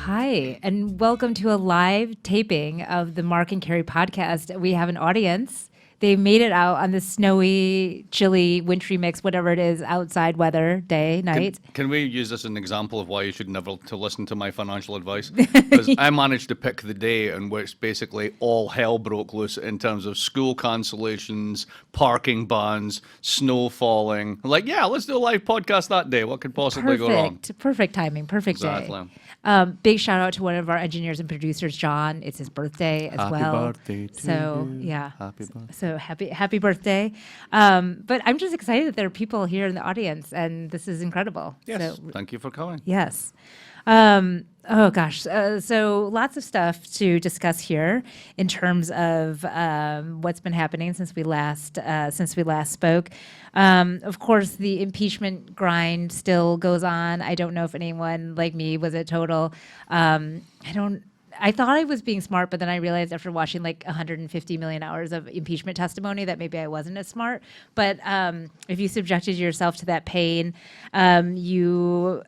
Hi, and welcome to a live taping of the Mark and Carrie podcast. We have an audience. They made it out on the snowy, chilly, wintry mix, whatever it is, outside weather, day, night. Can we use this as an example of why you should never to listen to my financial advice? Because I managed to pick the day in which basically all hell broke loose in terms of school cancellations, parking bans, snow falling. Like, yeah, let's do a live podcast that day. What could possibly go wrong? Perfect timing, perfect Exactly. day. Big shout out to one of our engineers and producers, John. It's his birthday as well. Happy birthday to So you. yeah, Happy birthday. so happy birthday. But I'm just excited that there are people here in the audience, and this is incredible. Yes. So, Thank you for coming. yes. Oh gosh. So lots of stuff to discuss here in terms of what's been happening since we last spoke. Of course, the impeachment grind still goes on. I don't know if anyone like me was at total. I thought I was being smart, but then I realized after watching like 150 million hours of impeachment testimony that maybe I wasn't as smart. But if you subjected yourself to that pain, you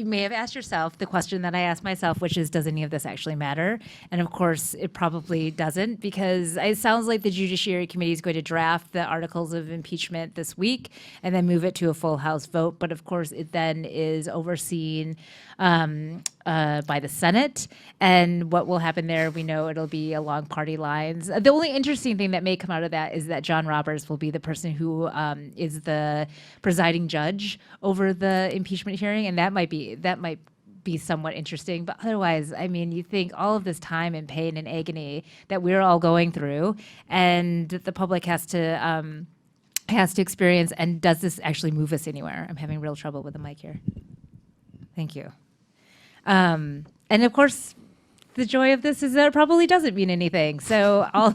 may have asked yourself the question that I asked myself, which is, does any of this actually matter? And of course, it probably doesn't, because it sounds like the Judiciary Committee is going to draft the articles of impeachment this week and then move it to a full House vote. But of course, it then is overseen by the Senate. And what will happen there, we know it'll be along party lines. The only interesting thing that may come out of that is that John Roberts will be the person who is the presiding judge over the impeachment hearing, and that might be somewhat interesting. But otherwise, I mean, you think all of this time and pain and agony that we're all going through and the public has to experience, and does this actually move us anywhere? I'm having real trouble with the mic here. Thank you. And of course, the joy of this is that it probably doesn't mean anything. So all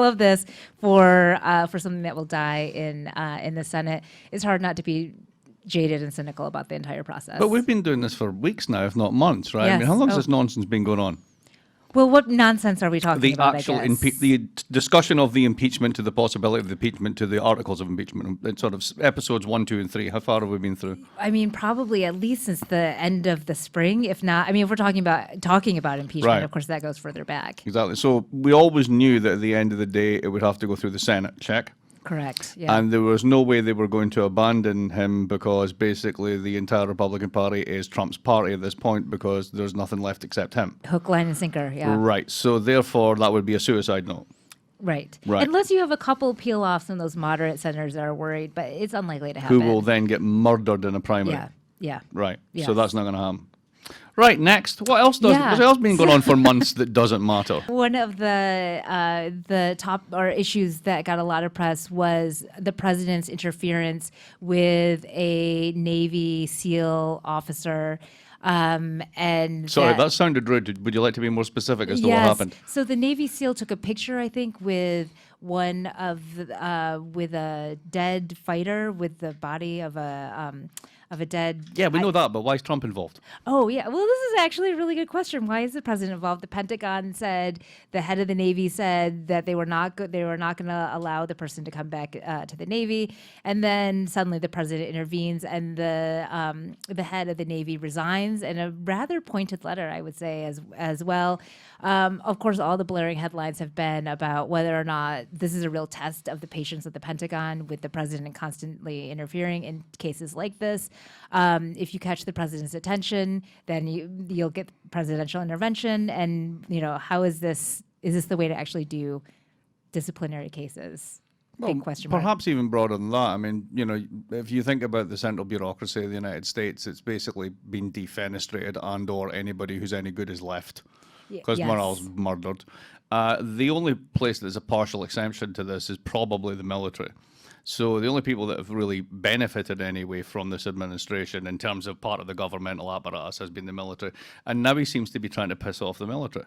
of this for something that will die in the Senate. It's hard not to be jaded and cynical about the entire process. But we've been doing this for weeks now, if not months, right? I mean, how long has this nonsense been going on? Well, what nonsense are we talking The about? actual I guess? the discussion of the impeachment, to the possibility of the impeachment, to the articles of impeachment, it's sort of episodes 1, 2, and 3. How far have we been through? I mean, probably at least since the end of the spring, if not. I mean, if we're talking about impeachment, Right. of course, that goes further back. Exactly. So we always knew that at the end of the day, it would have to go through the Senate, check. Correct. Yeah. And there was no way they were going to abandon him, because basically the entire Republican Party is Trump's party at this point, because there's nothing left except him. Hook, line, and sinker. Yeah. Right. So therefore, that would be a suicide note. Right. Right. Unless you have a couple peel-offs from those moderate senators that are worried, but it's unlikely to happen. Who will then get murdered in a primary. Yeah. Yeah. Right. Yes. So that's not going to happen. Right. Next. What else does? Yeah. What's else been going on for months that doesn't matter? One of the top or issues that got a lot of press was the president's interference with a Navy SEAL officer. And Sorry, that sounded rude. Would you like to be more specific as to what yes. happened? So the Navy SEAL took a picture, I think, with with a dead fighter, with the body of a dead. Yeah, we know that, but why is Trump involved? Oh, yeah. Well, this is actually a really good question. Why is the president involved? The Pentagon said, the head of the Navy said that they were not going to allow the person to come back to the Navy. And then suddenly the president intervenes, and the head of the Navy resigns in a rather pointed letter, I would say, as well. Of course, all the blaring headlines have been about whether or not this is a real test of the patience of the Pentagon, with the president constantly interfering in cases like this. If you catch the president's attention, then you'll get presidential intervention. And how is this the way to actually do disciplinary cases? Big question mark. Perhaps even broader than that. I mean, if you think about the central bureaucracy of the United States, it's basically been defenestrated, and/or anybody who's any good is left, because Yes. morale's murdered. The only place that's a partial exemption to this is probably the military. So the only people that have really benefited anyway from this administration in terms of part of the governmental apparatus has been the military. And now he seems to be trying to piss off the military.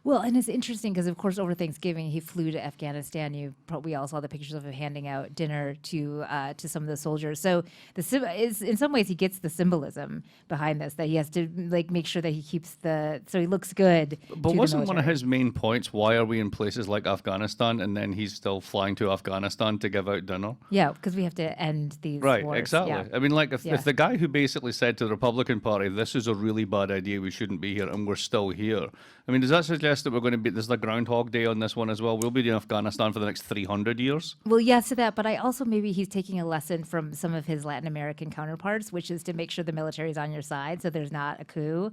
Well, and it's interesting because, of course, over Thanksgiving, he flew to Afghanistan. We all saw the pictures of him handing out dinner to some of the soldiers. So in some ways, he gets the symbolism behind this, that he has to make sure that he keeps so he looks good. But wasn't one of his main points, why are we in places like Afghanistan, and then he's still flying to Afghanistan to give out dinner? Yeah, because we have to end these Right, wars. exactly. Yeah. I mean, like, Yeah. if the guy who basically said to the Republican Party, this is a really bad idea, we shouldn't be here, and we're still here. I mean, does that suggest that we're going to be, there's the Groundhog Day on this one as well? We'll be in Afghanistan for the next 300 years? Well, yes to that, but I also maybe he's taking a lesson from some of his Latin American counterparts, which is to make sure the military is on your side, so there's not a coup,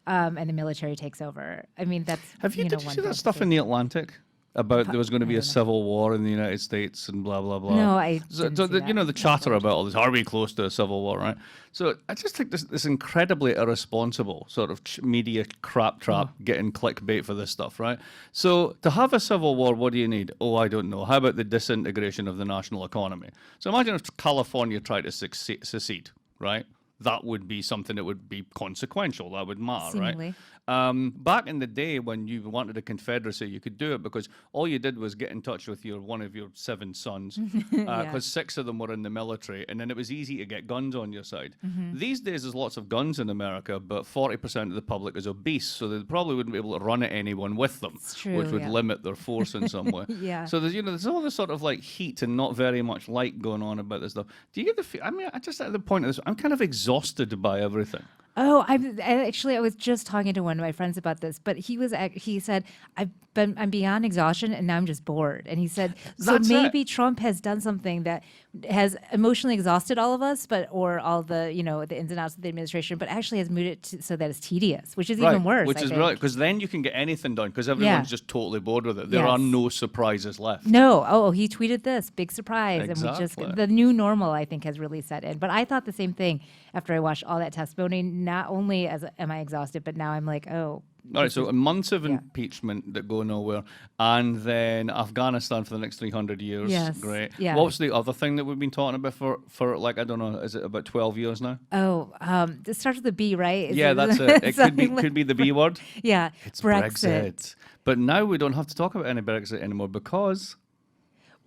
and the military takes over. I mean, that's Did you one see thing that to stuff see. in the Atlantic? About there was going to be a don't know. civil war in the United States and blah, blah, blah. No, I So, didn't so see the, that. you know, the That's chatter very about all this, are we close to a civil war, right? So I just think this incredibly irresponsible sort of media crap trap getting clickbait for this stuff, right? So to have a civil war, what do you need? Oh, I don't know. How about the disintegration of the national economy? So imagine if California tried to secede, right? That would be something that would be consequential. That would matter, Seemingly. right? Back in the day when you wanted a confederacy, you could do it because all you did was get in touch with one of your 7 sons, because 6 of them were in the military, and then it was easy to get guns on your side. These days, there's lots of guns in America, but 40% of the public is obese, so they probably wouldn't be able to run at anyone with them, true, which would yeah. limit their force in some way. Yeah. So there's all this sort of like heat and not very much light going on about this stuff. Do you get the? I mean, I just at the point of this, I'm kind of exhausted by everything. Oh, I was just talking to one of my friends about this, but he said I'm beyond exhaustion and now I'm just bored. And he said so That's maybe it. Trump has done something that has emotionally exhausted all of us, or all the the ins and outs of the administration, but actually has moved it so that it's tedious, which is even worse. Which I is think. right, because then you can get anything done because everyone's just totally bored with it. There are Yes. no surprises left. No, he tweeted this big surprise, and Exactly. the new normal I think has really set in. But I thought the same thing after I watched all that testimony. Not only am I exhausted, but now I'm like, oh. All right, so months of impeachment that go nowhere, and then Afghanistan for the next 300 years. Yes, Great. yeah. What's the other thing that we've been talking about for like, I don't know, is it about 12 years now? It starts with a B, right? Yeah, that's it. It something could be the B word. Yeah, It's Brexit. But now we don't have to talk about any Brexit anymore because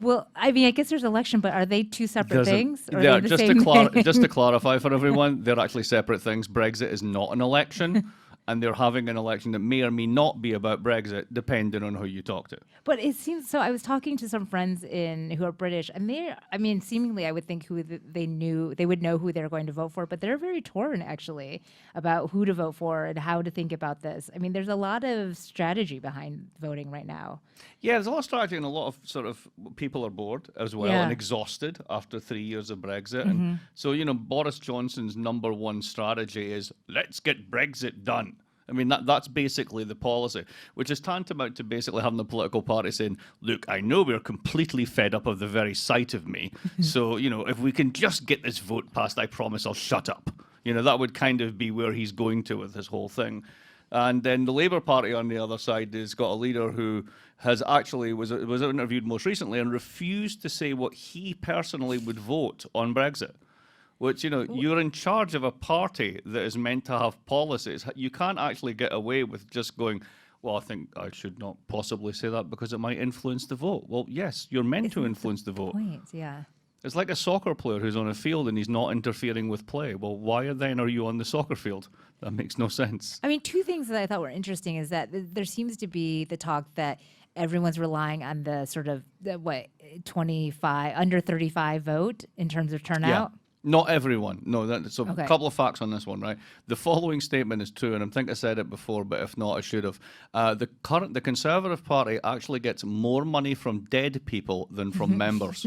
Well, I mean, I guess there's election, but are they two separate things? Or are yeah, they the same thing? just to clarify for everyone, they're actually separate things. Brexit is not an election, and they're having an election that may or may not be about Brexit, depending on who you talk to. But it seems so. I was talking to some friends who are British, and seemingly, I would think they would know who they're going to vote for, but they're very torn actually about who to vote for and how to think about this. I mean, there's a lot of strategy behind voting right now. Yeah, there's a lot of strategy, and a lot of sort of people are bored as well Yeah. and exhausted after 3 years of Brexit. And so, Boris Johnson's number one strategy is let's get Brexit done. I mean, that's basically the policy, which is tantamount to basically having the political party saying, look, I know we're completely fed up of the very sight of me. So, if we can just get this vote passed, I promise I'll shut up. That would kind of be where he's going to with this whole thing. And then the Labour Party on the other side has got a leader who has actually was interviewed most recently and refused to say what he personally would vote on Brexit. Which, you're in charge of a party that is meant to have policies. You can't actually get away with just going, well, I think I should not possibly say that because it might influence the vote. Well, yes, you're meant to influence the vote. Points, yeah. It's like a soccer player who's on a field and he's not interfering with play. Well, why then are you on the soccer field? That makes no sense. I mean, two things that I thought were interesting is that there seems to be the talk that everyone's relying on the sort of 25 under 35 vote in terms of turnout. Not everyone. No, so Okay. a couple of facts on this one, right? The following statement is true, and I think I said it before, but if not, I should have. The Conservative Party actually gets more money from dead people than from members.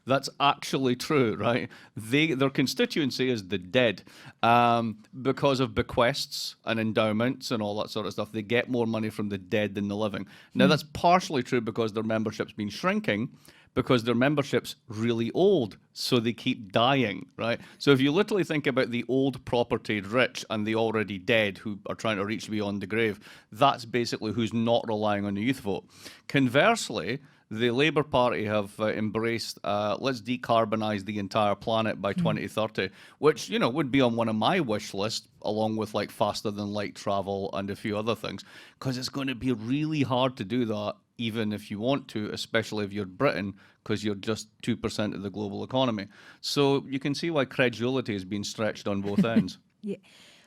That's actually true, right? Their constituency is the dead. Because of bequests and endowments and all that sort of stuff, they get more money from the dead than the living. Now, that's partially true because their membership's been shrinking, because their membership's really old, so they keep dying, right? So if you literally think about the old property rich and the already dead who are trying to reach beyond the grave, that's basically who's not relying on the youth vote. Conversely, the Labour Party have embraced, let's decarbonise the entire planet by 2030, which, would be on one of my wish lists, along with like faster than light travel and a few other things, because it's going to be really hard to do that, even if you want to, especially if you're Britain, because you're just 2% of the global economy. So you can see why credulity is being stretched on both ends. Yeah.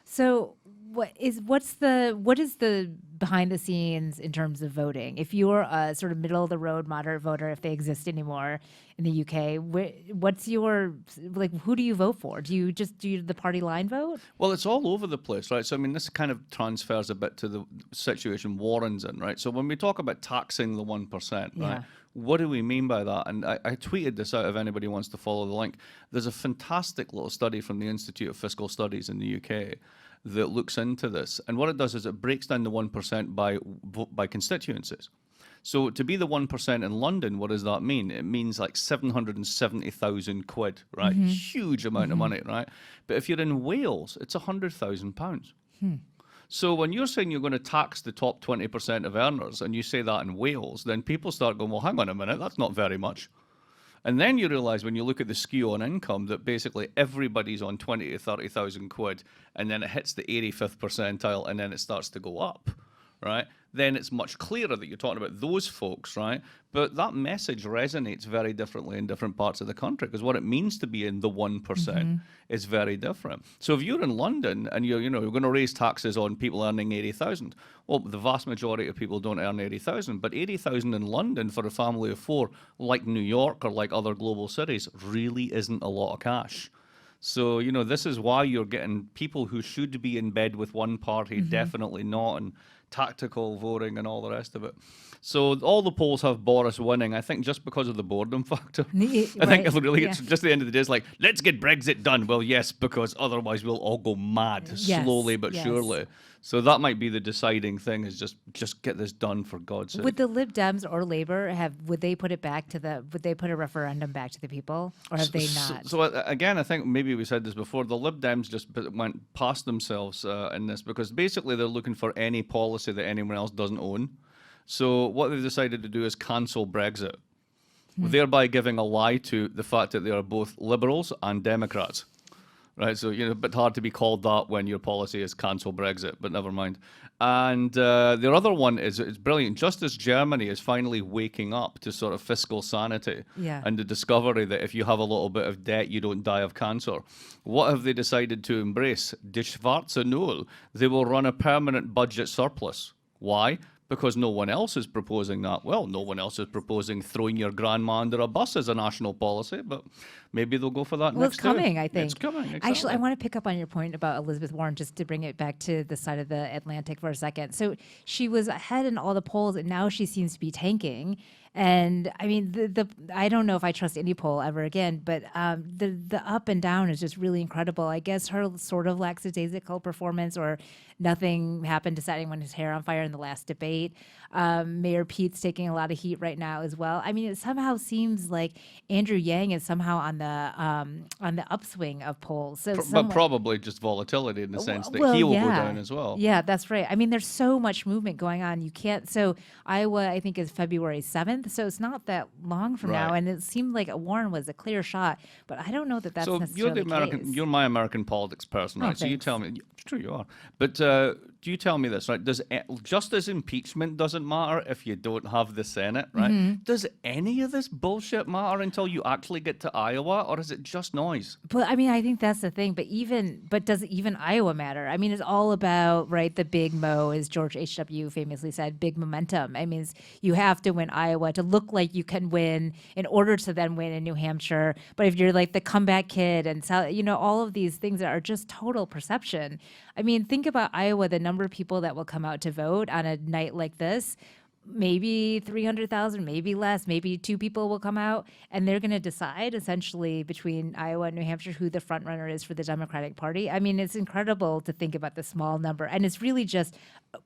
So what is the behind the scenes in terms of voting? If you're a sort of middle of the road moderate voter, if they exist anymore in the UK, what's your, like, who do you vote for? Do you just do the party line vote? Well, it's all over the place, right? So, I mean, this kind of transfers a bit to the situation Warren's in, right? So, when we talk about taxing the 1%, right? Yeah. What do we mean by that? And I tweeted this out if anybody wants to follow the link. There's a fantastic little study from the Institute of Fiscal Studies in the UK that looks into this. And what it does is it breaks down the 1% by constituencies. So to be the 1% in London, what does that mean? It means like 770,000 quid, right? Huge amount of money, right? But if you're in Wales, it's £100,000. So when you're saying you're going to tax the top 20% of earners, and you say that in Wales, then people start going, well, hang on a minute, that's not very much. And then you realise when you look at the skew on income that basically everybody's on 20 to 30,000 quid, and then it hits the 85th percentile, and then it starts to go up, right? Then it's much clearer that you're talking about those folks, right? But that message resonates very differently in different parts of the country, because what it means to be in the 1% is very different. So if you're in London and you're going to raise taxes on people earning 80,000, well, the vast majority of people don't earn 80,000, but 80,000 in London for a family of four, like New York or like other global cities, really isn't a lot of cash. So, this is why you're getting people who should be in bed with one party, definitely not, and tactical voting and all the rest of it. So all the polls have Boris winning, I think, just because of the boredom factor. I think if really it's just the end of the day, it's like, let's get Brexit done. Well, yes, because otherwise we'll all go mad, slowly but surely. So that might be the deciding thing, is just get this done, for God's sake. Would the Lib Dems or Labour would they put a referendum back to the people, or have they not? So again, I think maybe we said this before, the Lib Dems just went past themselves in this, because basically they're looking for any policy that anyone else doesn't own. So what they've decided to do is cancel Brexit, thereby giving a lie to the fact that they are both Liberals and Democrats. Right, so a bit hard to be called that when your policy is cancel Brexit, but never mind. And the other one is, it's brilliant. Just as Germany is finally waking up to sort of fiscal sanity and the discovery that if you have a little bit of debt, you don't die of cancer. What have they decided to embrace? Die schwarze Null. They will run a permanent budget surplus. Why? Because no one else is proposing that. Well, no one else is proposing throwing your grandma under a bus as a national policy, but maybe they'll go for that Well, next it's coming, too. I think. It's coming, exactly. Actually, I want to pick up on your point about Elizabeth Warren, just to bring it back to the side of the Atlantic for a second. So she was ahead in all the polls, and now she seems to be tanking. And I mean, I don't know if I trust any poll ever again, but the up and down is just really incredible. I guess her sort of lackadaisical performance, or nothing happened to set anyone's hair on fire in the last debate. Mayor Pete's taking a lot of heat right now as well. I mean, it somehow seems like Andrew Yang is somehow on the upswing of polls. So but probably just volatility in the sense that he will go down as well. Yeah, that's right. I mean, there's so much movement going on. You can't. So Iowa, I think, is February 7th. So it's not that long from now. And it seemed like Warren was a clear shot, but I don't know that that's necessarily the case. You're my American politics person, right? So you tell me. True, you are. But do you tell me this, right? Just as impeachment doesn't matter if you don't have the Senate, right? Does any of this bullshit matter until you actually get to Iowa, or is it just noise? But I mean, I think that's the thing. But does even Iowa matter? I mean, it's all about, right, the big mo, as George H.W. famously said, big momentum. I mean, you have to win Iowa to look like you can win in order to then win in New Hampshire. But if you're like the comeback kid and all of these things that are just total perception. I mean, think about Iowa, the number of people that will come out to vote on a night like this. Maybe 300,000, maybe less, maybe 2 people will come out, and they're going to decide essentially between Iowa and New Hampshire who the front runner is for the Democratic Party. I mean, it's incredible to think about the small number, and it's really just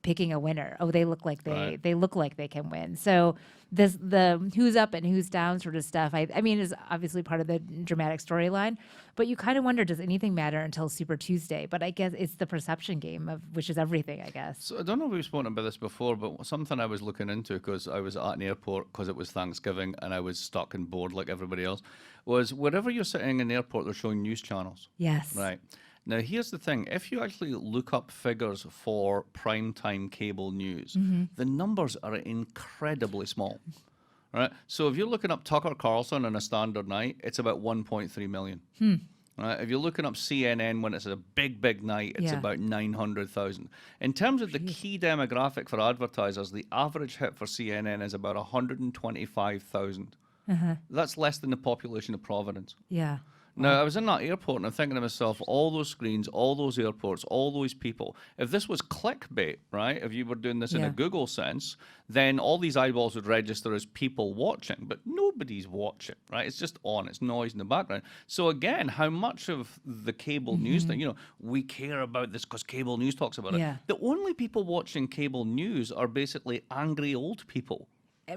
picking a winner. Oh, they look like they look like they can win. So the who's up and who's down sort of stuff, I mean, is obviously part of the dramatic storyline, but you kind of wonder, does anything matter until Super Tuesday? But I guess it's the perception game, which is everything, I guess. So I don't know if we've spoken about this before, but something I was looking into, because I was at an airport because it was Thanksgiving and I was stuck and bored like everybody else, was wherever you're sitting in the airport, they're showing news channels. Yes. Right. Now, here's the thing. If you actually look up figures for primetime cable news, the numbers are incredibly small. Right? So if you're looking up Tucker Carlson on a standard night, it's about 1.3 million. Right? If you're looking up CNN when it's a big night, it's Yeah. about 900,000. In terms of the key demographic for advertisers, the average hit for CNN is about 125,000. That's less than the population of Providence. Yeah. Now, I was in that airport and I'm thinking to myself, all those screens, all those airports, all those people, if this was clickbait, right, if you were doing this in a Yeah. Google sense, then all these eyeballs would register as people watching, but nobody's watching, right? It's just on, it's noise in the background. So again, how much of the cable news thing, we care about this because cable news talks about Yeah. it. The only people watching cable news are basically angry old people.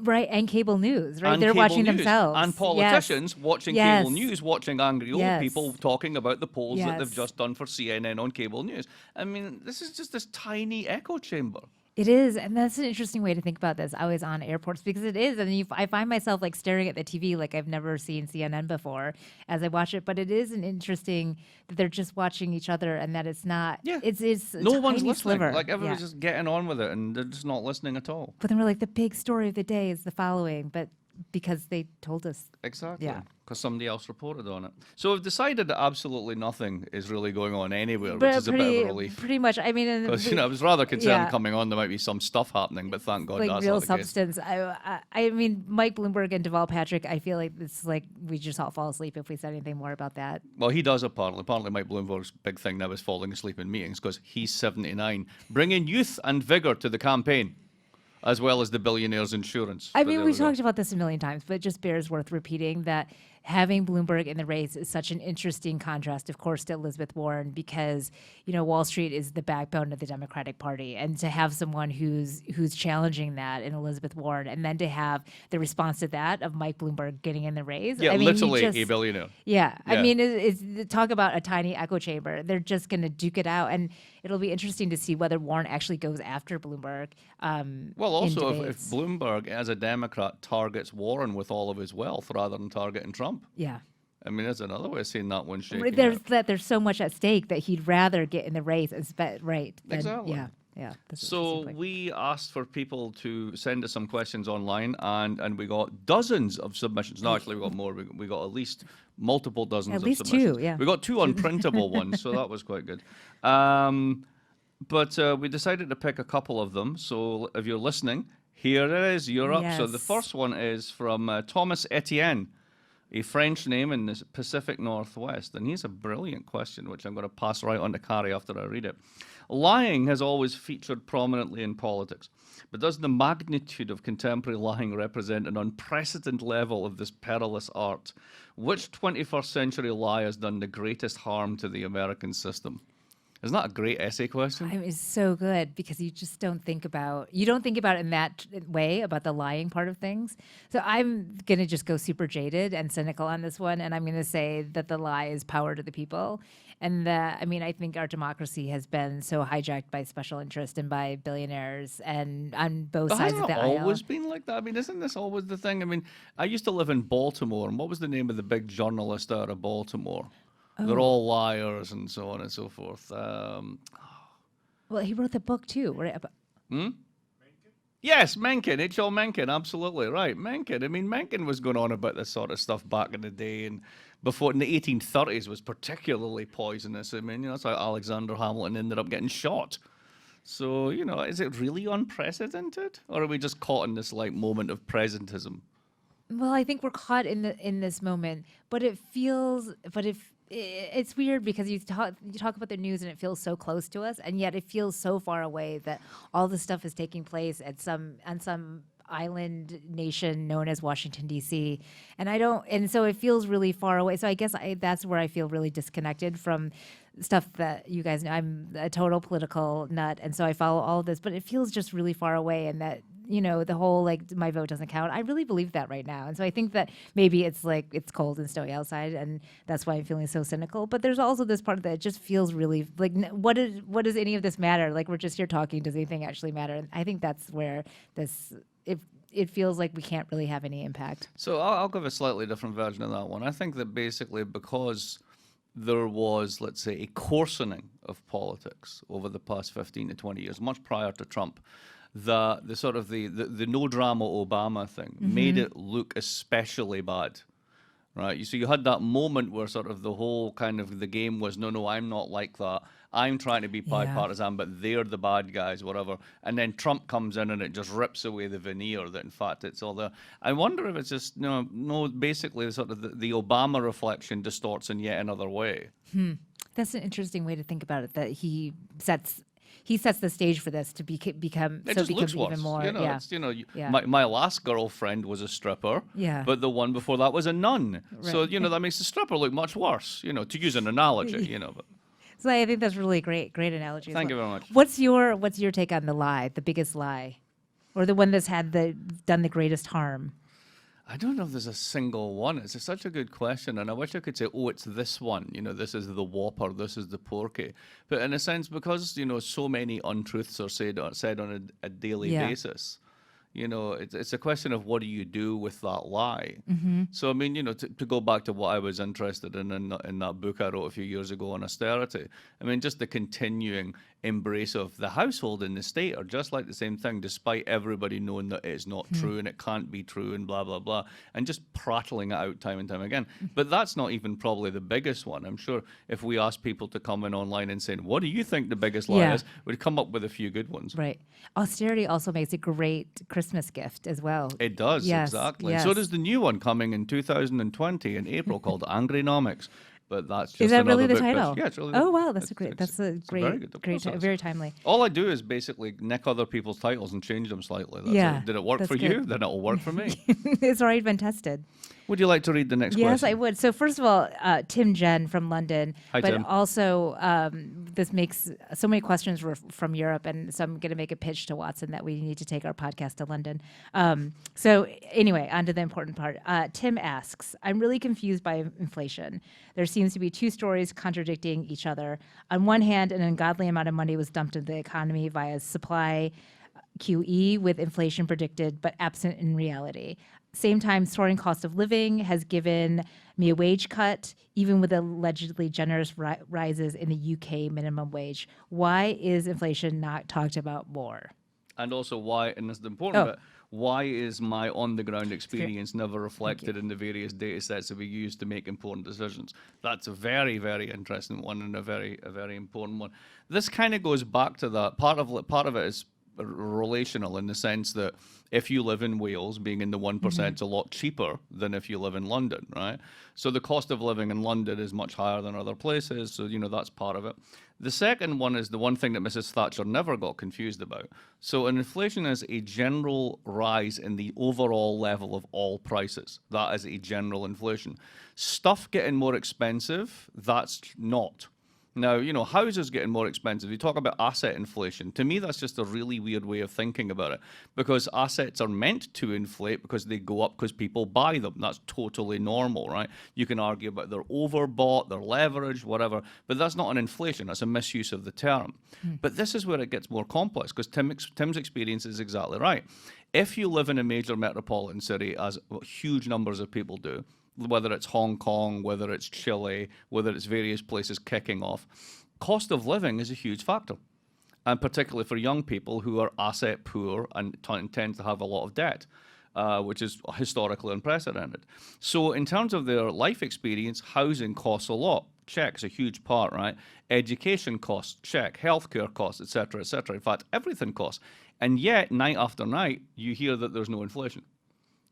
Right, and cable news, right? And They're cable watching news. themselves. And politicians watching Yes. cable news, watching angry old Yes. people talking about the polls that they've Yes. just done for CNN on cable news. I mean, this is just this tiny echo chamber. It is, and that's an interesting way to think about this. Always on airports because it is, and I find myself like staring at the TV like I've never seen CNN before as I watch it. But it is an interesting that they're just watching each other, and that it's not. Yeah. it's a No one's tiny listening. sliver. Like everyone's Yeah. just getting on with it and they're just not listening at all. But then we're like, the big story of the day is the following, but because they told us. Exactly. Yeah. Because somebody else reported on it. So we've decided that absolutely nothing is really going on anywhere, which But is a bit of a relief. pretty much. I mean, and Because, I was rather concerned yeah. coming on there might be some stuff happening, but thank God like that's real not the case. substance. I mean, Mike Bloomberg and Deval Patrick. I feel like it's like we just all fall asleep if we said anything more about that. Well, he does apparently. Apparently, Mike Bloomberg's big thing now is falling asleep in meetings because he's 79, bringing youth and vigor to the campaign, as well as the billionaires' insurance. I But mean, there we we go. talked about this a million times, but it just bears worth repeating that having Bloomberg in the race is such an interesting contrast, of course, to Elizabeth Warren, because Wall Street is the backbone of the Democratic Party, and to have someone who's challenging that in Elizabeth Warren, and then to have the response to that of Mike Bloomberg getting in the race. Yeah, I mean, he literally just- a billionaire. Yeah, Yeah. I mean, it's talk about a tiny echo chamber. They're just going to duke it out, and it'll be interesting to see whether Warren actually goes after Bloomberg. Well, also, if debates. Bloomberg, as a Democrat, targets Warren with all of his wealth rather than targeting Trump, Yeah. I mean, there's another way of seeing that one shaking. There's so much at stake that he'd rather get in the race and right. than- Exactly. Yeah. Yeah. That's an So interesting point. we asked for people to send us some questions online, and we got dozens of submissions. No, actually, we got more. We got at least multiple dozens At of least submissions. two, yeah. We got two unprintable ones, so that was quite good. But we decided to pick a couple of them. So if you're listening, here it is. You're up. So the Yes. first one is from Thomas Etienne, a French name in the Pacific Northwest. And he's a brilliant question, which I'm going to pass right on to Carrie after I read it. Lying has always featured prominently in politics, but does the magnitude of contemporary lying represent an unprecedented level of this perilous art? Which 21st century lie has done the greatest harm to the American system? Isn't that a great essay question? I mean, it's so good because you just don't think about it in that way about the lying part of things. So I'm gonna just go super jaded and cynical on this one, and I'm gonna say that the lie is power to the people, and that I think our democracy has been so hijacked by special interest and by billionaires, and on both But sides hasn't of the it aisle. always been like that? I mean, isn't this always the thing? I mean, I used to live in Baltimore, and what was the name of the big journalist out of Baltimore? They're all liars and so on and so forth. Well, he wrote the book too, right? Yes, Mencken, H.L. Mencken, absolutely right. Mencken. I mean, Mencken was going on about this sort of stuff back in the day, and before in the 1830s was particularly poisonous. I mean, that's how Alexander Hamilton ended up getting shot. So, is it really unprecedented, or are we just caught in this moment of presentism? Well, I think we're caught in this moment, but it's weird because you talk about the news and it feels so close to us, and yet it feels so far away that all this stuff is taking place on some island nation known as Washington D.C. And so it feels really far away. So I guess that's where I feel really disconnected from stuff that you guys know. I'm a total political nut, and so I follow all of this, but it feels just really far away, and that the whole my vote doesn't count. I really believe that right now. And so I think that maybe it's it's cold and snowy outside, and that's why I'm feeling so cynical. But there's also this part that just feels really what does any of this matter? We're just here talking. Does anything actually matter? And I think that's where it feels like we can't really have any impact. So I'll give a slightly different version of that one. I think that basically because there was, let's say, a coarsening of politics over the past 15 to 20 years, much prior to Trump, the no drama Obama thing made it look especially bad right? So you had that moment where sort of the whole kind of the game was, no, I'm not like that. I'm trying to be bipartisan, but they're the bad guys, whatever. And then Trump comes in and it just rips away the veneer that, in fact, it's all there. I wonder if it's just, no, basically sort of the Obama reflection distorts in yet another way. That's an interesting way to think about it, that he sets the stage for this to become It so it just becomes looks even worse. more. You know, Yeah. it's, you know, Yeah. my last girlfriend was a stripper, Yeah. but the one before that was a nun. So, Right. that makes the stripper look much worse, to use an analogy, But So I think that's really great analogy. as Thank well. you very much. What's your take on the lie, the biggest lie, or the one that's done the greatest harm? I don't know if there's a single one. It's such a good question, and I wish I could say, oh, it's this one. This is the Whopper, this is the Porky. But in a sense, because so many untruths are said on a daily Yeah. basis, it's a question of what do you do with that lie. So I mean, to go back to what I was interested in that book I wrote a few years ago on austerity. I mean, just the continuing embrace of the household and the state are just like the same thing, despite everybody knowing that it's not true and it can't be true and blah, blah, blah, and just prattling it out time and time again. But that's not even probably the biggest one. I'm sure if we ask people to come in online and say, what do you think the biggest lie Yeah. is, we'd come up with a few good ones. Right. Austerity also makes a great Christmas gift as well. It does, Yes, exactly. yes. So does the new one coming in 2020 in April called Angrynomics. But that's just Is that really another the book pitch. title? Yeah, it's really Oh good. wow, that's It's a a very good great, process. very timely. All I do is basically nick other people's titles and change them slightly. That's Yeah, it. Did it work that's for you? good. Then it'll work for me. It's already been tested. Would you like to read the next Yes, question? I would. So first of all, Tim Jen from London, Hi, but Tim. also this makes so many questions were from Europe, and so I'm going to make a pitch to Watson that we need to take our podcast to London. So anyway, on to the important part. Tim asks, I'm really confused by inflation. There seems to be two stories contradicting each other. On one hand, an ungodly amount of money was dumped into the economy via supply QE with inflation predicted but absent in reality. Same time, soaring cost of living has given me a wage cut, even with allegedly generous rises in the UK minimum wage. Why is inflation not talked about more? And also why, and this is the important Oh. bit, why is my on-the-ground experience never reflected in the various data sets that we use to make important decisions? That's a very, very interesting one and a very important one. This kind of goes back to that. Part of it is relational in the sense that if you live in Wales, being in the 1% is a lot cheaper than if you live in London, right? So the cost of living in London is much higher than other places, so that's part of it. The second one is the one thing that Mrs. Thatcher never got confused about. So inflation is a general rise in the overall level of all prices. That is a general inflation. Stuff getting more expensive, that's not. Now, houses getting more expensive. You talk about asset inflation. To me, that's just a really weird way of thinking about it, because assets are meant to inflate because they go up because people buy them. That's totally normal, right? You can argue about they're overbought, they're leveraged, whatever, but that's not an inflation. That's a misuse of the term. But this is where it gets more complex, because Tim's experience is exactly right. If you live in a major metropolitan city, as huge numbers of people do, whether it's Hong Kong, whether it's Chile, whether it's various places kicking off, cost of living is a huge factor. And particularly for young people who are asset poor and tend to have a lot of debt, which is historically unprecedented. So in terms of their life experience, housing costs a lot. Check, it's a huge part, right? Education costs, check. Healthcare costs, et cetera, et cetera. In fact, everything costs. And yet, night after night, you hear that there's no inflation.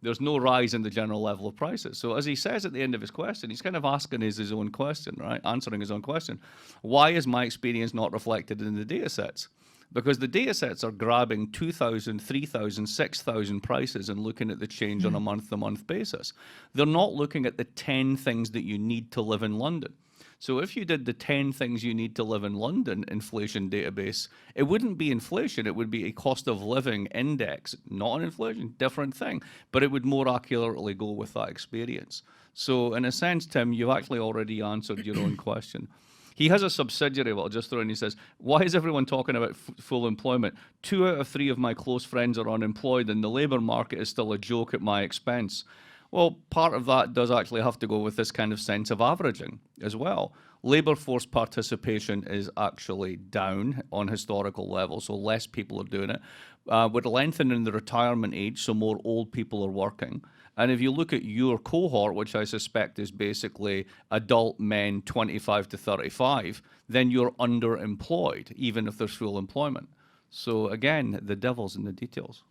There's no rise in the general level of prices. So as he says at the end of his question, he's kind of asking his own question, right? Answering his own question. Why is my experience not reflected in the data sets? Because the data sets are grabbing 2,000, 3,000, 6,000 prices and looking at the change on a month-to-month basis. They're not looking at the 10 things that you need to live in London. So if you did the 10 things you need to live in London inflation database, it wouldn't be inflation, it would be a cost of living index, not an inflation, different thing, but it would more accurately go with that experience. So in a sense, Tim, you've actually already answered your own question. He has a subsidiary, well, I'll just throw in, he says, why is everyone talking about full employment? 2 out of 3 of my close friends are unemployed and the labour market is still a joke at my expense. Well, part of that does actually have to go with this kind of sense of averaging as well. Labour force participation is actually down on historical levels, so less people are doing it. We're lengthening the retirement age, so more old people are working. And if you look at your cohort, which I suspect is basically adult men 25 to 35, then you're underemployed, even if there's full employment. So again, the devil's in the details.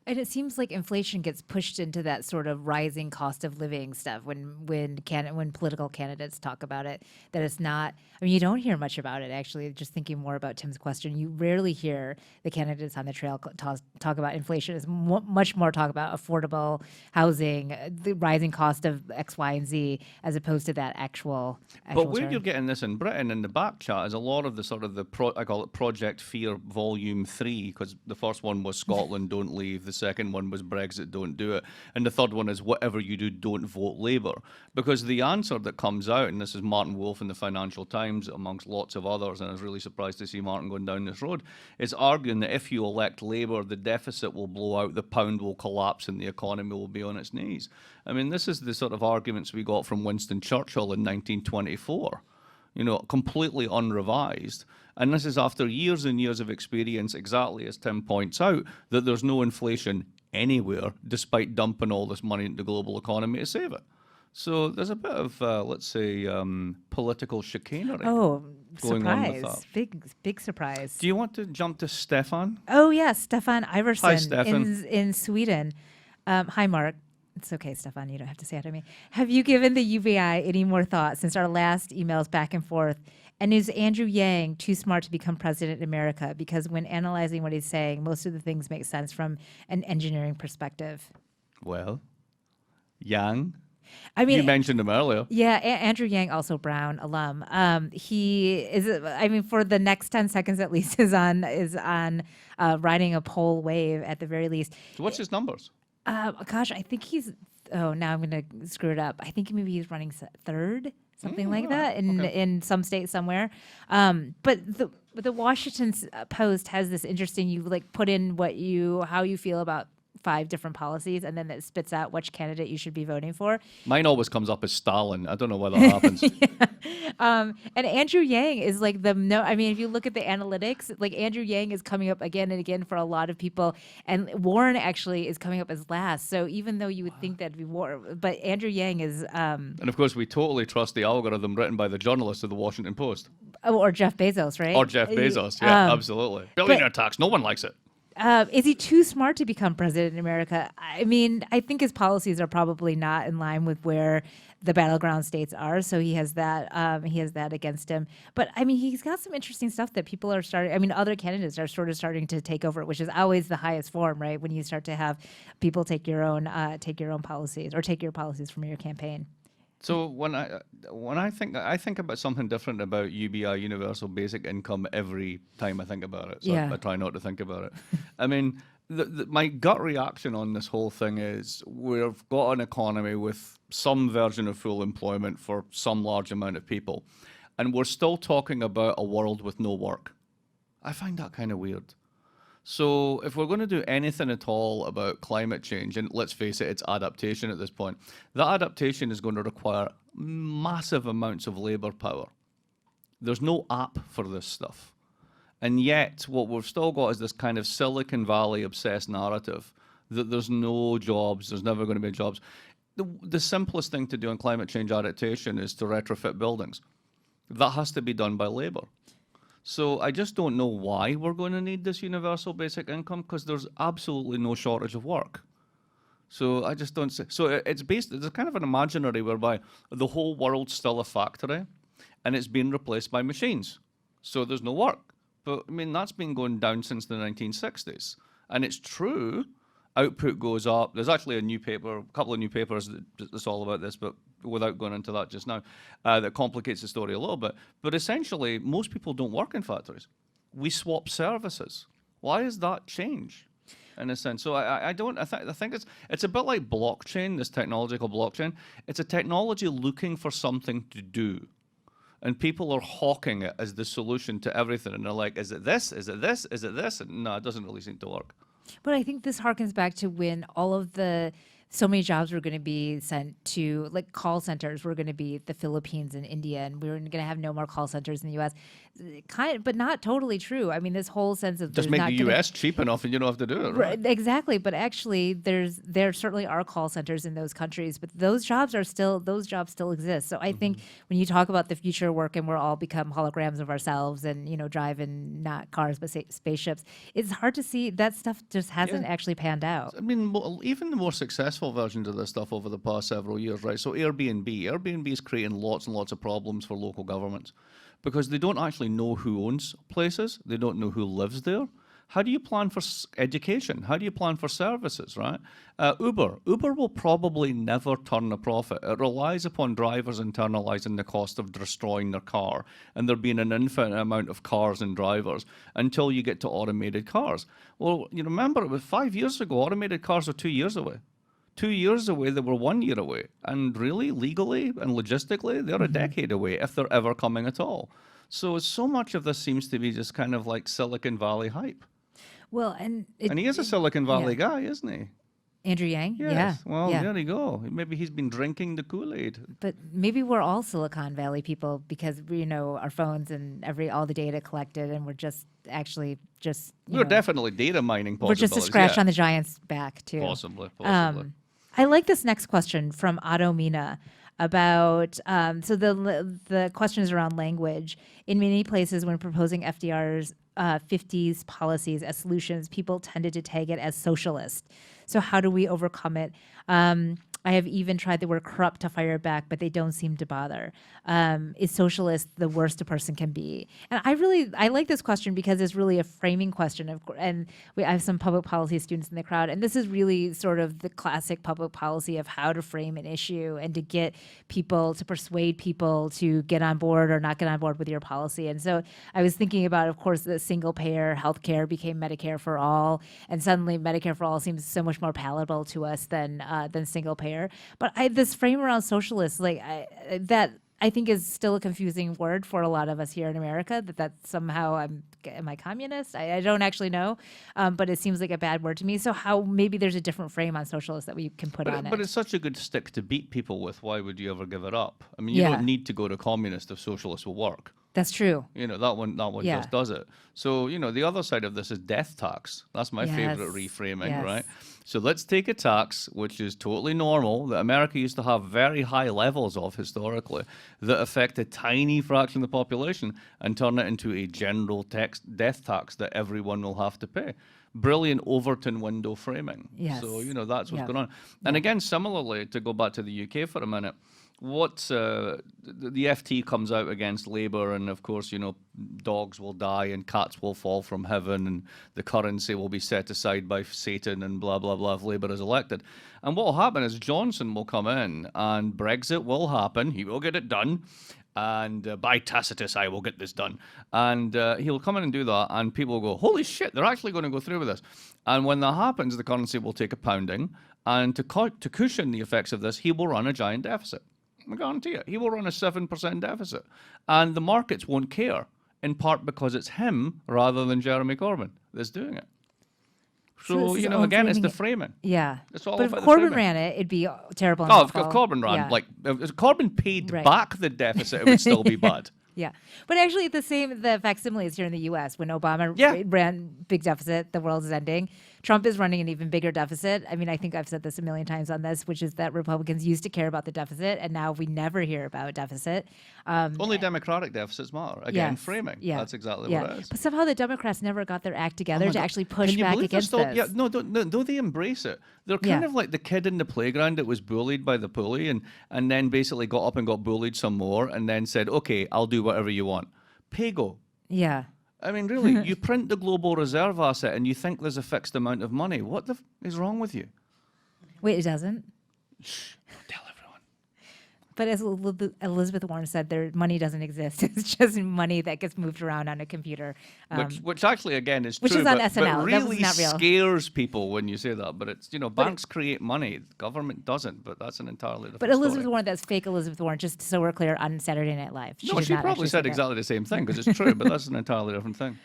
And it seems like inflation gets pushed into that sort of rising cost of living stuff when political candidates talk about it. That it's not. I mean, you don't hear much about it actually. Just thinking more about Tim's question, you rarely hear the candidates on the trail talk about inflation. It's much more talk about affordable housing, the rising cost of X, Y, and Z, as opposed to that actual. But where term. you're getting this in Britain in the back chat is a lot of the sort of I call it Project Fear Volume 3, because the first one was Scotland, don't leave. The second one was Brexit, don't do it. And the third one is whatever you do, don't vote Labour. Because the answer that comes out, and this is Martin Wolf in the Financial Times, amongst lots of others, and I was really surprised to see Martin going down this road, is arguing that if you elect Labour, the deficit will blow out, the pound will collapse, and the economy will be on its knees. I mean, this is the sort of arguments we got from Winston Churchill in 1924. Completely unrevised. And this is after years and years of experience, exactly as Tim points out, that there's no inflation anywhere, despite dumping all this money into the global economy to save it. So there's a bit of, let's say, political chicanery going on with that. Big surprise. Do you want to jump to Stefan? Oh, yeah, Stefan Iverson. Hi, Stefan. In Sweden. Hi, Mark. It's okay, Stefan. You don't have to say it to me. Have you given the UBI any more thought since our last emails back and forth? And is Andrew Yang too smart to become president in America? Because when analyzing what he's saying, most of the things make sense from an engineering perspective. Well, Yang. I mean, you mentioned him earlier. Yeah, Andrew Yang, also Brown alum. He is. I mean, for the next 10 seconds at least, is on riding a pole wave at the very least. So what's his numbers? Gosh, I think he's. Oh, now I'm going to screw it up. I think maybe he's running third, something like that, in some state somewhere. But the Washington Post has this interesting. You put in how you feel about 5 different policies, and then it spits out which candidate you should be voting for. Mine always comes up as Stalin. I don't know why that happens. And Andrew Yang is I mean, if you look at the analytics, Andrew Yang is coming up again and again for a lot of people, and Warren actually is coming up as last. So even though you would think that'd be Warren, but Andrew Yang is. And of course, we totally trust the algorithm written by the journalists of the Washington Post. Or Jeff Bezos, right? Or Jeff Bezos, yeah, absolutely. Billionaire tax, no one likes it. Is he too smart to become president in America? I mean, I think his policies are probably not in line with where the battleground states are. So he has that. He has that against him. But I mean, he's got some interesting stuff that people are starting. I mean, other candidates are sort of starting to take over, which is always the highest form, right? When you start to have people take your own policies or take your policies from your campaign. So when I think about something different about UBI, Universal Basic Income, every time I think about it. So I try not to think about it. I mean, my gut reaction on this whole thing is we've got an economy with some version of full employment for some large amount of people, and we're still talking about a world with no work. I find that kind of weird. So if we're going to do anything at all about climate change, and let's face it, it's adaptation at this point, that adaptation is going to require massive amounts of labor power. There's no app for this stuff. And yet, what we've still got is this kind of Silicon Valley obsessed narrative that there's no jobs, there's never going to be jobs. The simplest thing to do in climate change adaptation is to retrofit buildings. That has to be done by labor. So I just don't know why we're going to need this universal basic income, because there's absolutely no shortage of work. So I just don't see. So it's kind of an imaginary whereby the whole world's still a factory and it's been replaced by machines. So there's no work. But I mean, that's been going down since the 1960s. And it's true, output goes up. There's actually a couple of new papers that's all about this, but without going into that just now, that complicates the story a little bit. But essentially, most people don't work in factories. We swap services. Why is that change, in a sense? So I think it's a bit like blockchain, this technological blockchain. It's a technology looking for something to do. And people are hawking it as the solution to everything. And they're like, is it this? Is it this? Is it this? And no, it doesn't really seem to work. But I think this harkens back to when all of the so many jobs were going to be sent to, like, call centers were going to be the Philippines and India, and we were going to have no more call centers in the U.S. Kind of, but not totally true. I mean, this whole sense of Just make the U.S. cheap enough and you don't have to do it, right? Exactly, but actually, there certainly are call centers in those countries, but those jobs still exist. So I think when you talk about the future of work and we're all become holograms of ourselves and driving not cars but spaceships, it's hard to see that stuff just hasn't actually panned out. I mean, even the more successful versions of this stuff over the past several years, right? So Airbnb is creating lots and lots of problems for local governments because they don't actually know who owns places. They don't know who lives there. How do you plan for education? How do you plan for services, right? Uber will probably never turn a profit. It relies upon drivers internalizing the cost of destroying their car and there being an infinite amount of cars and drivers until you get to automated cars. Well, you remember it was 5 years ago, automated cars are 2 years away. 2 years away, they were 1 year away. And really, legally and logistically, they're a decade away if they're ever coming at all. So much of this seems to be just kind of like Silicon Valley hype. Well, and he is a Silicon Valley guy, isn't he? Andrew Yang? Yes. Yeah. Well, there you go. Maybe he's been drinking the Kool-Aid. But maybe we're all Silicon Valley people because we our phones and all the data collected, and we're just actually we're definitely data mining possibilities. We're just a scratch on the giant's back too. Possibly. I like this next question from Otto Mina about so the question is around language. In many places, when proposing FDR's 50s policies as solutions, people tended to tag it as socialist. So how do we overcome it? I have even tried the word corrupt to fire it back, but they don't seem to bother. Is socialist the worst a person can be? And I like this question because it's really a framing question. And I have some public policy students in the crowd, and this is really sort of the classic public policy of how to frame an issue and to get people, to persuade people to get on board or not get on board with your policy. And so I was thinking about, of course, the single payer healthcare became Medicare for all, and suddenly Medicare for all seems so much more palatable to us than single payer. But this frame around socialists, that I think is still a confusing word for a lot of us here in America, that somehow am I communist? I don't actually know, but it seems like a bad word to me. So how maybe there's a different frame on socialists that we can put on it. But it's such a good stick to beat people with. Why would you ever give it up? I mean, you don't need to go to communist if socialists will work. That's true. That one just does it. So, the other side of this is death tax. That's my favorite reframing, right? So let's take a tax, which is totally normal, that America used to have very high levels of historically, that affect a tiny fraction of the population and turn it into a general death tax that everyone will have to pay. Brilliant Overton window framing. Yes. So, that's what's going on. And again, similarly, to go back to the UK for a minute, the FT comes out against Labour, and of course, dogs will die and cats will fall from heaven, and the currency will be set aside by Satan, and blah blah blah if Labour is elected. And what will happen is Johnson will come in, and Brexit will happen. He will get it done, and by Tacitus, I will get this done. And he'll come in and do that, and people will go, "Holy shit, they're actually going to go through with this." And when that happens, the currency will take a pounding, and to cushion the effects of this, he will run a giant deficit. I guarantee it. He will run a 7% deficit. And the markets won't care, in part because it's him rather than Jeremy Corbyn that's doing it. So, again, it's the framing. Yeah. It's all but if about Corbyn ran it, it'd be terrible. If Corbyn ran, if Corbyn paid back the deficit, it would still be bad. Yeah. But actually, the facsimile is here in the U.S. When Obama ran big deficit, the world is ending. Trump is running an even bigger deficit. I mean, I think I've said this a million times on this, which is that Republicans used to care about the deficit, and now we never hear about deficit. Only Democratic deficits matter. Again, framing. Yeah. That's exactly what it is. But somehow the Democrats never got their act together to actually push back against this. Yeah, no, they embrace it. They're kind of like the kid in the playground that was bullied by the bully and then basically got up and got bullied some more and then said, okay, I'll do whatever you want. Pay-go. Yeah. I mean, really, you print the global reserve asset and you think there's a fixed amount of money. What the is wrong with you? Wait, it doesn't? Shh, tell everyone. But as Elizabeth Warren said, their money doesn't exist. It's just money that gets moved around on a computer. Which actually, again, is which true. Which is on but SNL. really that was not real. Scares people when you say that. But it's, banks create money. Government doesn't. But that's an entirely different But Elizabeth story. Warren, that's fake Elizabeth Warren, just so we're clear, on Saturday Night Live. She probably said exactly the same thing because it's true. But that's an entirely different thing.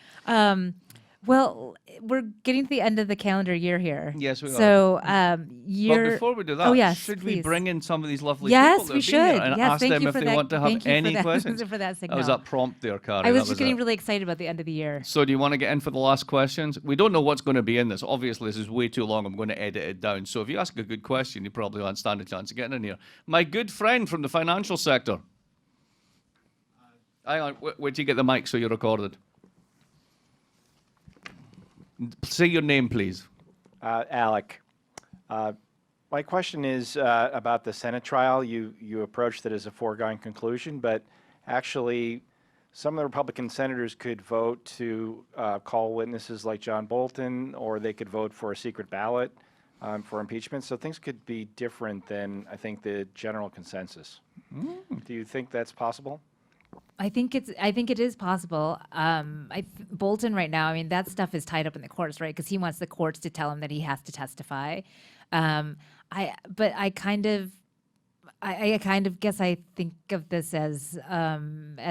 Well, we're getting to the end of the calendar year here. Yes, we are. So, But you're. before we do Oh, that, yes, should we please. bring in some of these lovely people Yes, that we have been here should. and Yes, ask thank them you if for they that. want to have Thank you any for that, questions? for that signal. That was that prompt there, Carrie. I was That just getting it. really excited about the end of the year. So do you want to get in for the last questions? We don't know what's going to be in this. Obviously, this is way too long. I'm going to edit it down. So if you ask a good question, you probably won't stand a chance of getting in here. My good friend from the financial sector. Hang on, wait till you get the mic so you're recorded. Say your name, please. Alec. My question is about the Senate trial. You approached it as a foregone conclusion, but actually some of the Republican senators could vote to call witnesses like John Bolton, or they could vote for a secret ballot for impeachment. So things could be different than, I think, the general consensus. Do you think that's possible? I think it is possible. Bolton right now, I mean, that stuff is tied up in the courts, right? Because he wants the courts to tell him that he has to testify. I kind of guess I think of this as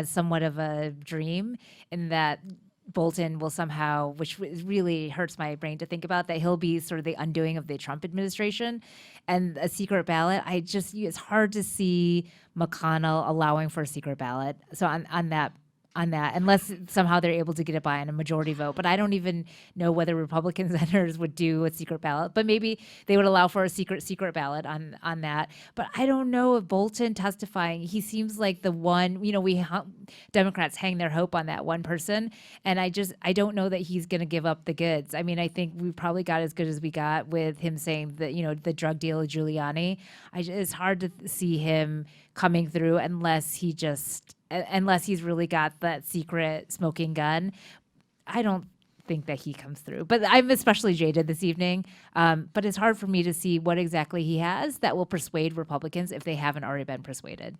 somewhat of a dream, in that Bolton will somehow, which really hurts my brain to think about, that he'll be sort of the undoing of the Trump administration. And a secret ballot, it's hard to see McConnell allowing for a secret ballot. So on that, unless somehow they're able to get it by on a majority vote. But I don't even know whether Republican senators would do a secret ballot. But maybe they would allow for a secret ballot on that. But I don't know if Bolton testifying, he seems like the one, Democrats hang their hope on that one person. And I don't know that he's going to give up the goods. I mean, I think we probably got as good as we got with him saying that, the drug deal with Giuliani. It's hard to see him coming through unless he's really got that secret smoking gun. I don't think that he comes through. But I'm especially jaded this evening. But it's hard for me to see what exactly he has that will persuade Republicans if they haven't already been persuaded.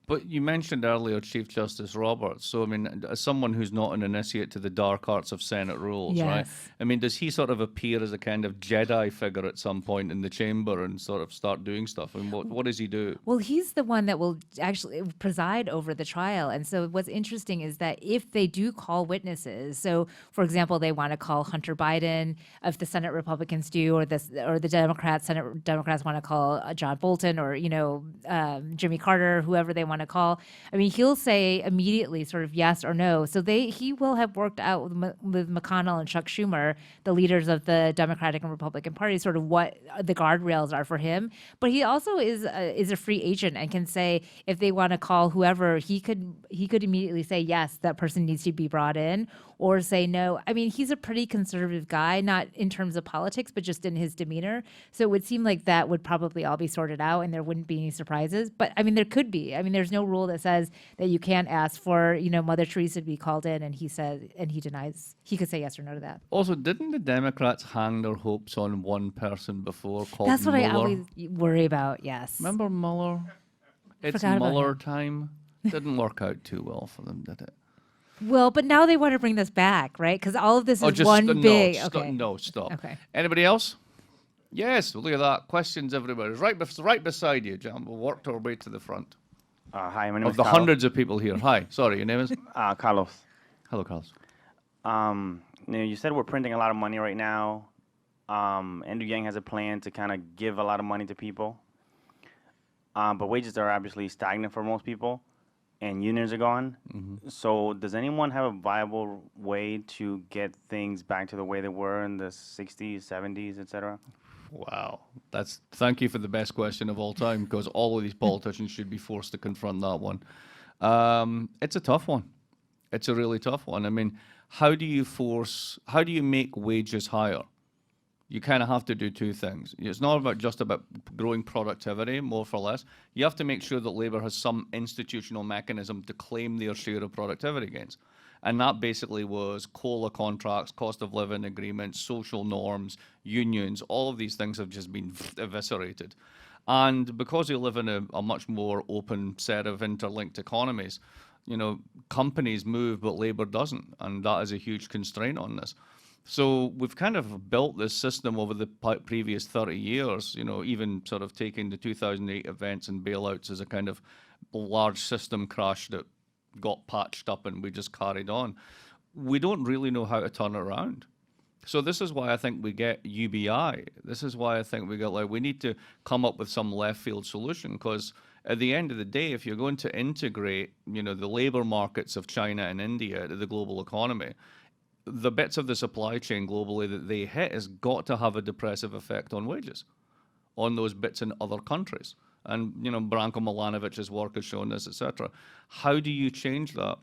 But you mentioned earlier Chief Justice Roberts. So, I mean, as someone who's not an initiate to the dark arts of Senate rules, right? Yes. I mean, does he sort of appear as a kind of Jedi figure at some point in the chamber and sort of start doing stuff? And what does he do? Well, he's the one that will actually preside over the trial. And so what's interesting is that if they do call witnesses, so for example, they want to call Hunter Biden, if the Senate Republicans do, or the Senate Democrats want to call John Bolton, or Jimmy Carter, whoever they want to call. I mean, he'll say immediately sort of yes or no. So he will have worked out with McConnell and Chuck Schumer, the leaders of the Democratic and Republican Party, sort of what the guardrails are for him. But he also is a free agent and can say, if they want to call whoever, he could immediately say yes, that person needs to be brought in, or say no. I mean, he's a pretty conservative guy, not in terms of politics, but just in his demeanor. So it would seem like that would probably all be sorted out and there wouldn't be any surprises. But I mean, there could be. I mean, there's no rule that says that you can't ask for, Mother Teresa to be called in, and he denies. He could say yes or no to that. Also, didn't the Democrats hang their hopes on one person before called That's what Mueller? I always worry about, yes. Remember Mueller? It's Forgot about Mueller him. time. Didn't work out too well for them, did it? Well, but now they want to bring this back, right? Because all of this is just one big. okay. Okay. Stop. Okay. Anybody else? Yes, look at that. Questions everywhere. It's right beside you, John. We'll work our way to the front. Hi, my name Of is the Carlos. hundreds of people here. Hi. Sorry, your name is? Carlos. Hello, Carlos. You said we're printing a lot of money right now. Andrew Yang has a plan to kind of give a lot of money to people. But wages are obviously stagnant for most people, and unions are gone. So does anyone have a viable way to get things back to the way they were in the 60s, 70s, et cetera? Wow. Thank you for the best question of all time, because all of these politicians should be forced to confront that one. It's a tough one. It's a really tough one. I mean, how do you make wages higher? You kind of have to do two things. It's not just about growing productivity, more for less. You have to make sure that labor has some institutional mechanism to claim their share of productivity gains. And that basically was COLA contracts, cost of living agreements, social norms, unions. All of these things have just been eviscerated. And because we live in a much more open set of interlinked economies, companies move, but labor doesn't. And that is a huge constraint on this. So we've kind of built this system over the previous 30 years, even sort of taking the 2008 events and bailouts as a kind of large system crash that got patched up and we just carried on. we don't really know how to turn it around. So this is why I think we get UBI. This is why I think we get we need to come up with some left field solution, because at the end of the day, if you're going to integrate, the labor markets of China and India to the global economy, the bits of the supply chain globally that they hit has got to have a depressive effect on wages, on those bits in other countries. And, Branko Milanović's work has shown this, etc. How do you change that?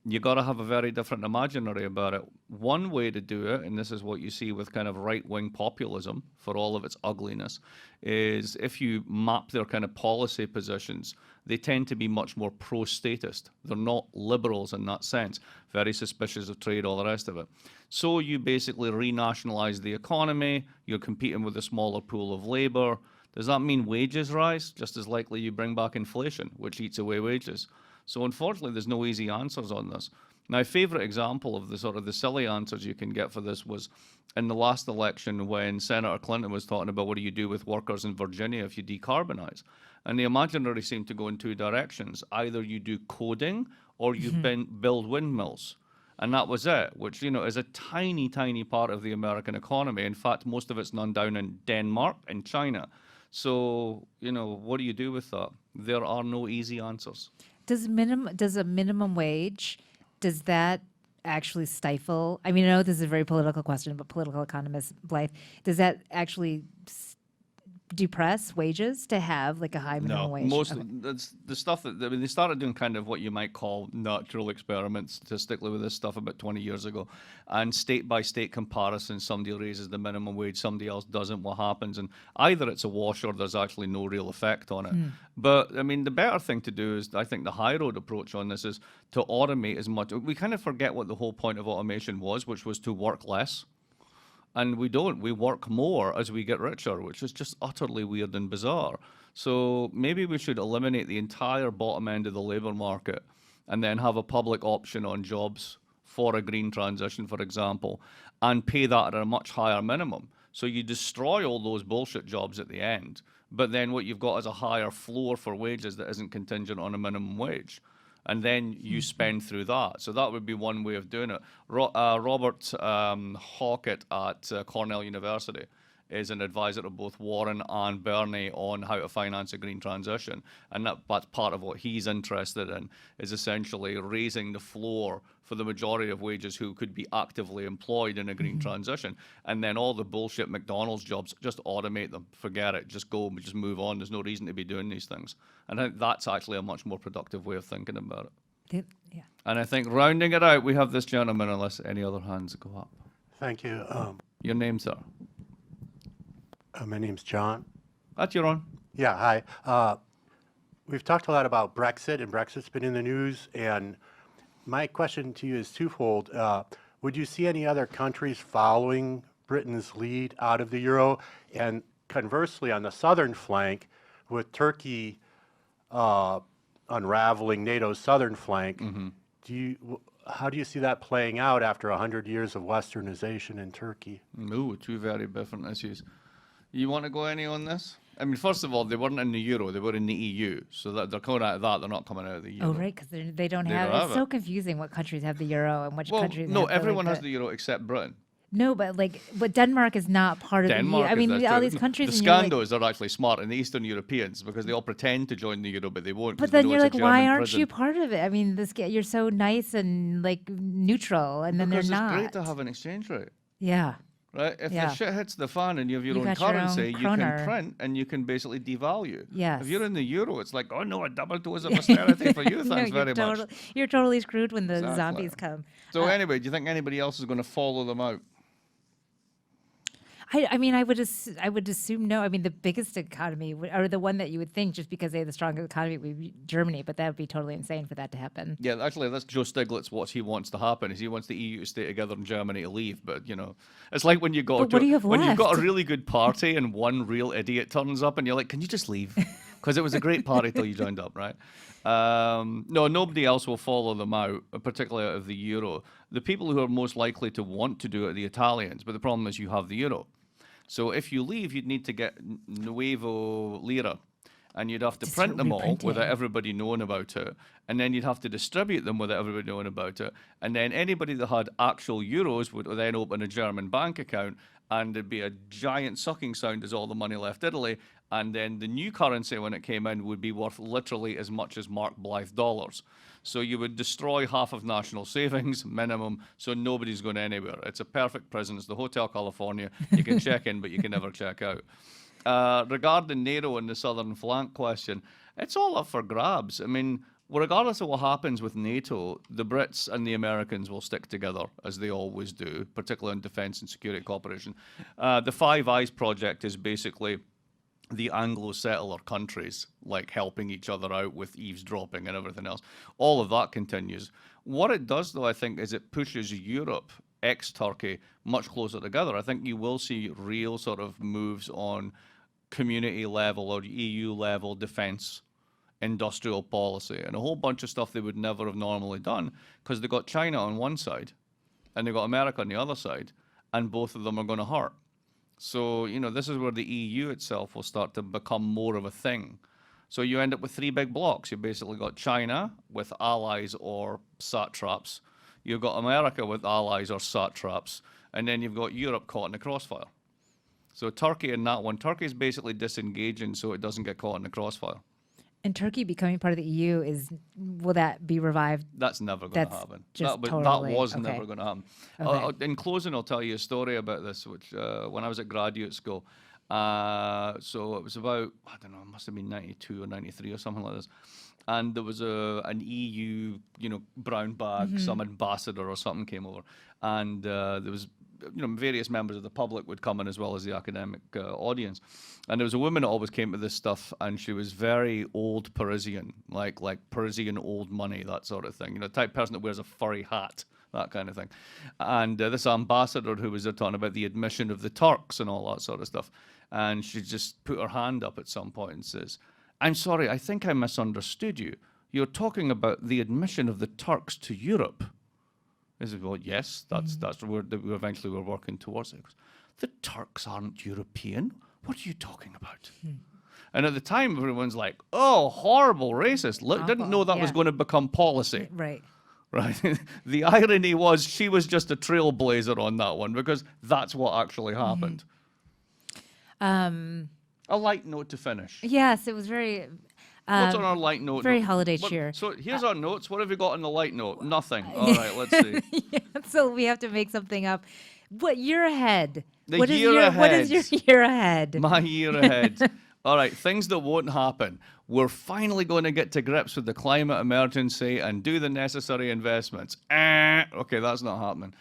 You got to have a very different imaginary about it. One way to do it, and this is what you see with kind of right-wing populism for all of its ugliness, is if you map their kind of policy positions, they tend to be much more pro-statist. They're not liberals in that sense, very suspicious of trade, all the rest of it. So you basically renationalize the economy, you're competing with a smaller pool of labor. Does that mean wages rise? Just as likely you bring back inflation, which eats away wages. So unfortunately, there's no easy answers on this. My favorite example of the sort of the silly answers you can get for this was in the last election when Senator Clinton was talking about what do you do with workers in Virginia if you decarbonize. And the imaginary seemed to go in two directions. Either you do coding or you build windmills. And that was it, which, is a tiny, tiny part of the American economy. In fact, most of it's done down in Denmark and China. So, what do you do with that? There are no easy answers. Does a minimum wage, does that actually stifle? I mean, I know this is a very political question, but political economist Blythe, does that actually depress wages to have like a high minimum wage? Most that's the stuff that they started doing kind of what you might call natural experiments statistically with this stuff about 20 years ago, and state by state comparison. Somebody raises the minimum wage, somebody else doesn't. What happens? And either it's a wash or there's actually no real effect on it. But I mean, the better thing to do is, I think, the high road approach on this is to automate as much. We kind of forget what the whole point of automation was, which was to work less. And we don't. We work more as we get richer, which is just utterly weird and bizarre. So maybe we should eliminate the entire bottom end of the labor market and then have a public option on jobs for a green transition, for example, and pay that at a much higher minimum. So you destroy all those bullshit jobs at the end, but then what you've got is a higher floor for wages that isn't contingent on a minimum wage. And then you spend through that. So that would be one way of doing it. Robert Hawkett at Cornell University is an advisor to both Warren and Bernie on how to finance a green transition. And that's part of what he's interested in, is essentially raising the floor for the majority of wages who could be actively employed in a green transition. And then all the bullshit McDonald's jobs, just automate them. Forget it. Just go, just move on. There's no reason to be doing these things. And I think that's actually a much more productive way of thinking about it. Yeah. And I think rounding it out, we have this gentleman, unless any other hands go up. Thank you. Your name, sir? My name's John. That's your own. Yeah, hi. We've talked a lot about Brexit, and Brexit's been in the news. And my question to you is twofold. Would you see any other countries following Britain's lead out of the euro? And conversely, on the southern flank, with Turkey unraveling NATO's southern flank, how do you see that playing out after 100 years of westernization in Turkey? Ooh, two very different issues. You want to go any on this? I mean, first of all, they weren't in the euro; they were in the EU. So that they're coming out of that; they're not coming out of the euro. Oh, right, because they don't have. have It's it. so confusing what countries have the euro and which countries. No, have everyone has the the euro except Britain. No, but Denmark is not part of the EU. Denmark. I mean, is all too. these countries. The and you're like, Scandos are actually smart, and the Eastern Europeans, because they all pretend to join the euro, but they won't. but 'cause they then know you're it's like, a why German aren't prison. you part of it? I mean, you're so nice and like neutral, and then Because they're it's not. great to have an exchange rate. Yeah. Right? If Yeah. the shit hits the fan and you have your You own got your own currency, you kroner. can print and you can basically devalue. Yes. If you're in the euro, it's like, oh no, a double dose of austerity for you, thanks No, very much. You're totally screwed when the Exactly. zombies come. So anyway, do you think anybody else is going to follow them out? I mean, I would assume no. I mean, the biggest economy, or the one that you would think, just because they have the strongest economy, would be Germany. But that would be totally insane for that to happen. Yeah, actually, that's Joe Stiglitz. What he wants to happen is he wants the EU to stay together and Germany to leave. But it's like when you got But what do you have when you've got a left? really good party and one real idiot turns up and you're like, can you just leave? Because it was a great party till you joined up, right? No, nobody else will follow them out, particularly out of the euro. The people who are most likely to want to do it are the Italians. But the problem is you have the euro. So if you leave, you'd need to get Nuevo Lira. and you'd have to Just print start them all reprinting. without everybody knowing about it, and then you'd have to distribute them without everybody knowing about it, and then anybody that had actual euros would then open a German bank account, and there'd be a giant sucking sound as all the money left Italy, and then the new currency when it came in would be worth literally as much as Mark Blythe dollars. So you would destroy half of national savings minimum, so nobody's going anywhere. It's a perfect prison. It's the Hotel California. You can check in, but you can never check out. Regarding NATO and the southern flank question, it's all up for grabs. I mean, regardless of what happens with NATO, the Brits and the Americans will stick together, as they always do, particularly in defence and security cooperation. The Five Eyes project is basically the Anglo-settler countries, like helping each other out with eavesdropping and everything else. All of that continues. What it does, though, I think, is it pushes Europe, ex-Turkey, much closer together. I think you will see real sort of moves on community level or EU level defence industrial policy and a whole bunch of stuff they would never have normally done, because they got China on one side and they got America on the other side, and both of them are going to hurt. So, you know, this is where the EU itself will start to become more of a thing. So you end up with three big blocks. You basically got China with allies or satraps. You've got America with allies or satraps. And then you've got Europe caught in the crossfire. So Turkey in that one, Turkey is basically disengaging so it doesn't get caught in the crossfire. And Turkey becoming part of the EU will that be revived? That's never going to That's happen. just That totally- was okay. never going to happen. Okay. In closing, I'll tell you a story about this, which when I was at graduate school, so it was about, I don't know, it must have been 92 or 93 or something like this. And there was an EU, brown bag, some ambassador or something came over. And there was, various members of the public would come in as well as the academic audience. And there was a woman that always came to this stuff, and she was very old Parisian, like Parisian old money, that sort of thing. The type of person that wears a furry hat, that kind of thing. And this ambassador who was there talking about the admission of the Turks and all that sort of stuff. And she just put her hand up at some point and says, "I'm sorry, I think I misunderstood you. You're talking about the admission of the Turks to Europe." I said, "Well, yes, that's where we eventually were working towards it." He goes, "The Turks aren't European. What are you talking about?" And at the time, everyone's like, "Oh, horrible racist. Look, didn't know that was yeah. going to become policy." Right. Right. The irony was she was just a trailblazer on that one, because that's what actually happened. A light note to finish. Yes, it was very. What's on our light note? very holiday cheer. So here's our notes. What have we got on the light note? Nothing. All right, let's see. So we have to make something up. What year ahead? The What is year What is ahead. your year ahead? My year ahead. All right, things that won't happen. We're finally going to get to grips with the climate emergency and do the necessary investments. Okay, that's not happening.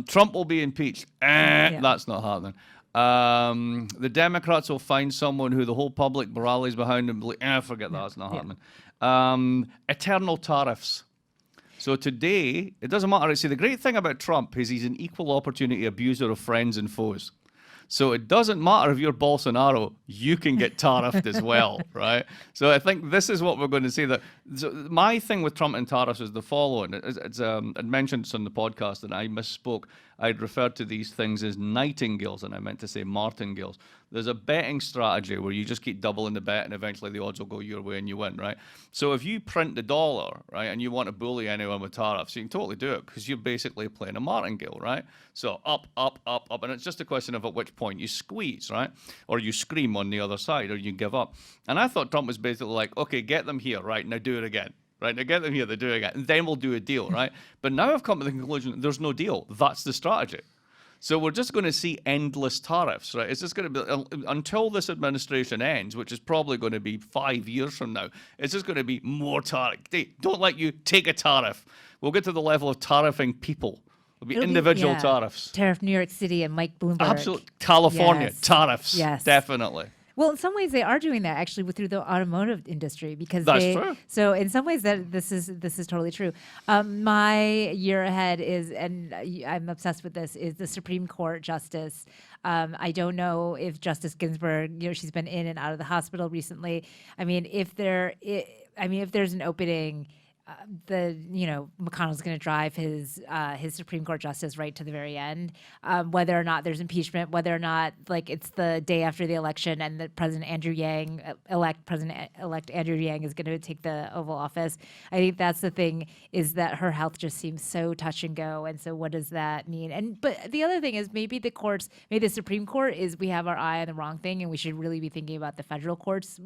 Trump will be impeached. That's not happening. The Democrats will find someone who the whole public rallies behind and believe, forget that, that's not happening. Eternal tariffs. So today, it doesn't matter. See, the great thing about Trump is he's an equal opportunity abuser of friends and foes. So it doesn't matter if you're Bolsonaro, you can get tariffed as well, right? So I think this is what we're going to see. So my thing with Trump and tariffs is the following. I'd mentioned this on the podcast and I misspoke. I'd referred to these things as nightingales and I meant to say martingales. There's a betting strategy where you just keep doubling the bet and eventually the odds will go your way and you win, right? So if you print the dollar, right, and you want to bully anyone with tariffs, you can totally do it because you're basically playing a martingale, right? So up, up, up, up, and it's just a question of at which point you squeeze, right? Or you scream on the other side or you give up. And I thought Trump was basically like, okay, get them here, right, now do it again. Right, now get them here, they're doing it, and then we'll do a deal, right? But now I've come to the conclusion that there's no deal. That's the strategy. So we're just going to see endless tariffs, right? It's just going to be, until this administration ends, which is probably going to be 5 years from now, it's just going to be more tariff. They don't let you take a tariff. We'll get to the level of tariffing people. It'll be individual tariffs. Tariff New York City and Mike Bloomberg. Absolutely. California, Yes. tariffs. Yes. Definitely. Well, in some ways, they are doing that actually through the automotive industry because That's true. So in some ways, that this is totally true. My year ahead is, and I'm obsessed with this, is the Supreme Court justice. I don't know if Justice Ginsburg, she's been in and out of the hospital recently. I mean, if there's an opening. McConnell's going to drive his Supreme Court justice right to the very end, whether or not there's impeachment, whether or not like it's the day after the election and that President elect Andrew Yang is going to take the Oval Office. I think that's the thing, is that her health just seems so touch and go, and so what does that mean? But the other thing is maybe the Supreme Court is, we have our eye on the wrong thing, and we should really be thinking about the federal courts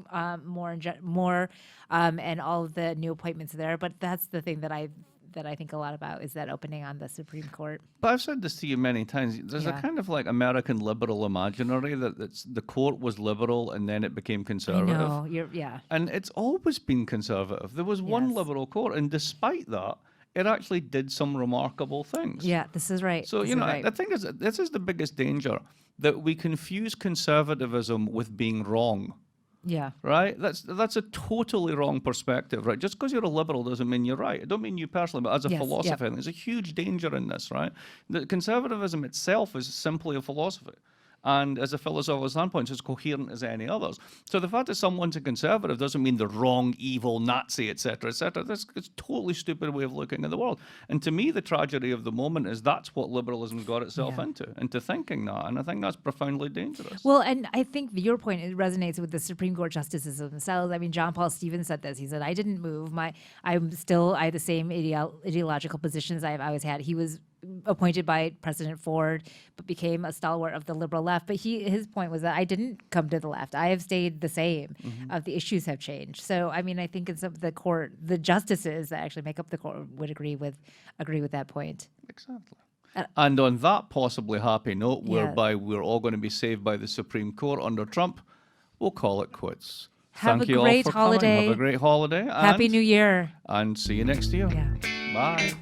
more and all of the new appointments there. But that's the thing that I think a lot about, is that opening on the Supreme Court. But I've said this to you many times. There's a Yeah. kind of like American liberal imaginary that the court was liberal and then it became conservative. No, yeah. And it's always been conservative. There was one Yes. liberal court, and despite that, it actually did some remarkable things. Yeah, this is right. So, This you is know, right. the thing is, this is the biggest danger, that we confuse conservatism with being wrong. Yeah. Right? That's a totally wrong perspective, right? Just because you're a liberal doesn't mean you're right. I don't mean you personally, but as a Yes, philosophy, yep. I think there's a huge danger in this, right? That conservatism itself is simply a philosophy. And as a philosophical standpoint, it's as coherent as any others. So the fact that someone's a conservative doesn't mean they're wrong, evil, Nazi, etc., etc. That's a totally stupid way of looking at the world. And to me, the tragedy of the moment is that's what liberalism's got itself Yeah. into thinking that. And I think that's profoundly dangerous. Well, and I think your point, it resonates with the Supreme Court justices themselves. I mean, John Paul Stevens said this. He said, "I didn't move. I have the same ideological positions I've always had." He was appointed by President Ford, but became a stalwart of the liberal left. But his point was that I didn't come to the left. I have stayed the same. The issues have changed. So, I mean, I think it's the court, the justices that actually make up the court would agree with that point. Exactly. And on that possibly happy note, Yeah. whereby we're all going to be saved by the Supreme Court under Trump, we'll call it quits. Have Thank a you all great for coming. holiday. Have a great holiday. Happy New Year. And see you next year. Yeah. Bye.